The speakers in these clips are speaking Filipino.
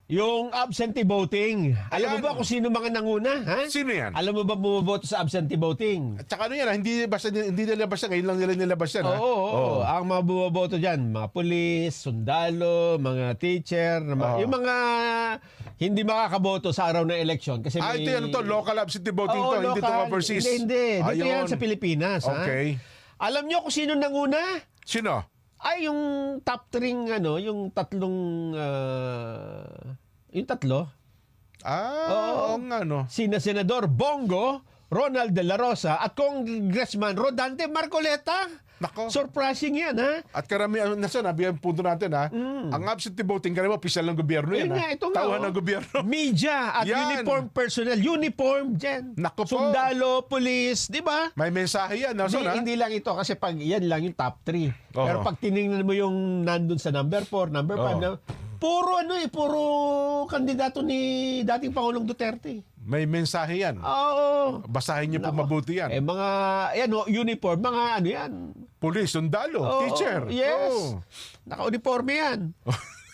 Yung absentee voting. Alam mo Ayan. ba kung sino mga nanguna? Ha? Sino yan? Alam mo ba bumoboto sa absentee voting? At saka ano yan, hindi nilabas yan. Ngayon lang nila nilabas yan. Oo, oo. Ang mga bumoboto dyan, mga pulis, sundalo, mga teacher, yung mga hindi makakaboto sa araw ng eleksyon. Kasi Ito yan to, local absentee voting Oo, to, hindi to local. overseas. Hindi. Dito Ayun. yan sa Pilipinas. Okay. Ha? Alam nyo kung sino nanguna? Sino? Ay, yung top 3, yung tatlong, yung tatlo. Oo nga, no. Sina Senador Bongo, Ronald De La Rosa, at Congressman Rodante Marcoleta. Nako. Surprising yan, ha? At karamihan, nabi ang punto natin, ha? Ang absentee voting, karamihan, opisyal ng gobyerno yan, Yun nga, ha? ito nga, Tauhan oh. ng gobyerno. Media at Yan. uniform personnel. Uniform dyan. Nako po. Sundalo, police, di ba? May mensahe yan, Nelson, ha? Hindi lang ito kasi pag yan lang yung top 3. Oo. Pero pag tiningnan mo yung nandun sa number 4, number 5, Oo. puro puro kandidato ni dating Pangulong Duterte. May mensahe yan. Oo. Basahin niyo po Nako. mabuti yan. Mga uniform, mga yan. Police, sundalo, Oo, teacher. Yes. Oo. Naka-uniforme yan.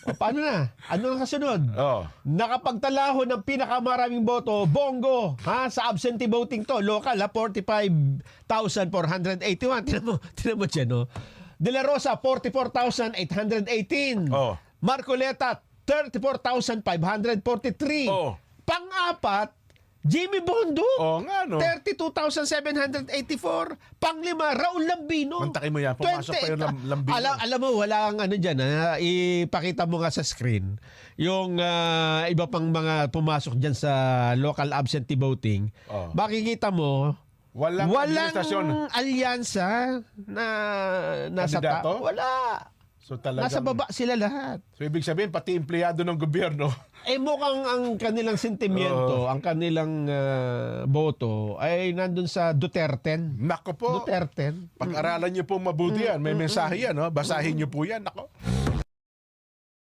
O, paano na? Ano ang kasunod? Oo. Nakapagtalaho ng pinakamaraming boto, Bongo, sa absentee voting to, local, 45,481. Tinan mo dyan, no? De La Rosa, 44,818. Oo. Marcoleta, 34,543. Oo. Pang-apat, Jimmy Bondo, Oo nga, no. 32,784. Pang-lima, Raul Lambino. Mantakin mo yan. Pumasok pa yung Lambino. Alam mo, wala kang dyan. Ipakita mo nga sa screen. Yung iba pang mga pumasok dyan sa local absentee voting. Oh. Makikita mo, Walang administrasyon. alyansa na nasa Kandidato? Wala. So talagang, Nasa baba sila lahat. So ibig sabihin, pati empleyado ng gobyerno. Mukhang ang kanilang sentimiento, ang kanilang boto ay nandun sa Duterte. Nako po. Duterte. Pag-aralan niyo po mabuti yan. May mensahe yan, no? Basahin niyo po yan. Nako.